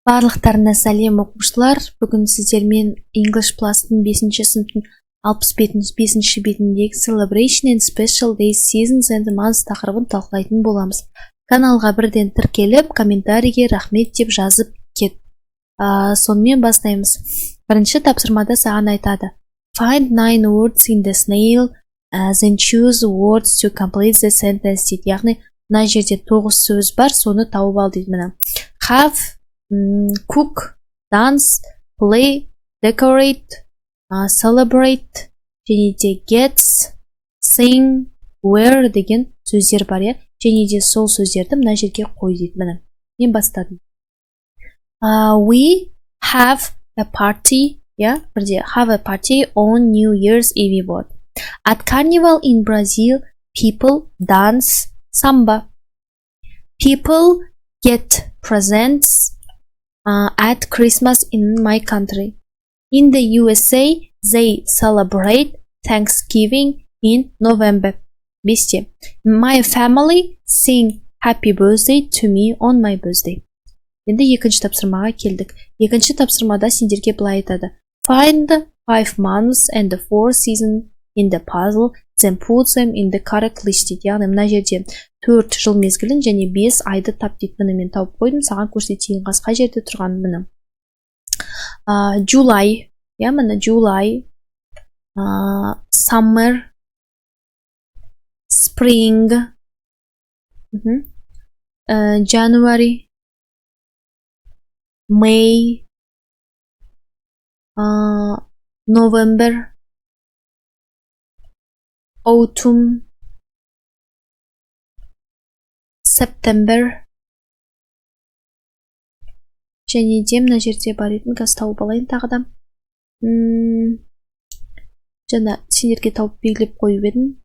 Барлықтарына сәлем оқушылар. Бүгін сіздермен English Plus-тың 5-ші сыныптың 65-ші бетіндегі Celebration and Special Days Seasons and Months тақырыбын талқылайтын боламыз. Каналға бірден тіркеліп, комментарийге рахмет деп жазып кет. Сонымен бастаймыз. Бірінші тапсырмада саған айтады. Find 9 words in the snail, then choose words to complete the sentence дейді. Яғни, мына жерде 9 сөз бар, соны тауып ал дейді мына. Have, cook, dance, play, decorate, celebrate, және де gets, sing, wear деген сөздер бар, иә. Және де сол сөздерді мына жерге қой дейді міне. Мен бастадым. We have a party, yeah, бірде have a party on New Year's Eve болады. At Carnival in Brazil, people dance samba. People get presents at Christmas in my country. In the USA, they celebrate Thanksgiving in November. Бесте. My family sing happy birthday to me on my birthday. Енді екінші тапсырмаға келдік. Екінші тапсырмада сендерге былай айтады. Find the 5 months and the 4 seasons in the puzzle, then put them in the correct list дейді. Яғни мына жерде 4 жыл мезгілін және 5 айды тап дейді. Міне мен тауып қойдым, саған көрсетейін қай жерде тұрған міне. July, иә міне July, summer, spring, January, May, November, autumn, September, және де мына жерде бар етін қазір тауып алайын тағы да. Жаңа сендерге тауып белгілеп қойып едім.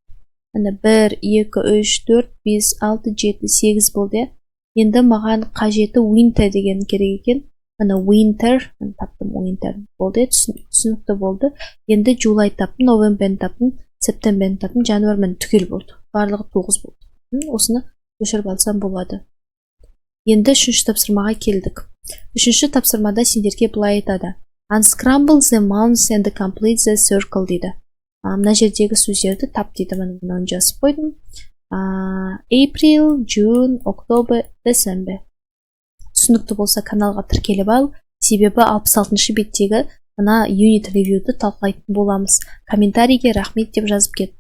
Міне 1, 2, 3, 4, 5, 6, 7, 8 болды. Енді маған қажеті winter деген керек екен. Міне winter, таптым winter болды, түсінікті болды. Енді July таптым, November таптым, September таптым, January түгел болды. Барлығы 9 болды. Осыны көшіріп алсам болады. Енді үшінші тапсырмаға келдік. Үшінші тапсырмада сендерге былай айтады. Unscramble the months and complete the circle дейді. Мына жердегі сөздерді тап дейді. Мынаны жазып қойдым. April, June, October, December. Түсінікті болса каналға тіркеліп ал. Себебі 66-ші беттегі мына unit review'ді талқылайтын боламыз. Комментарийге рахмет деп жазып кет.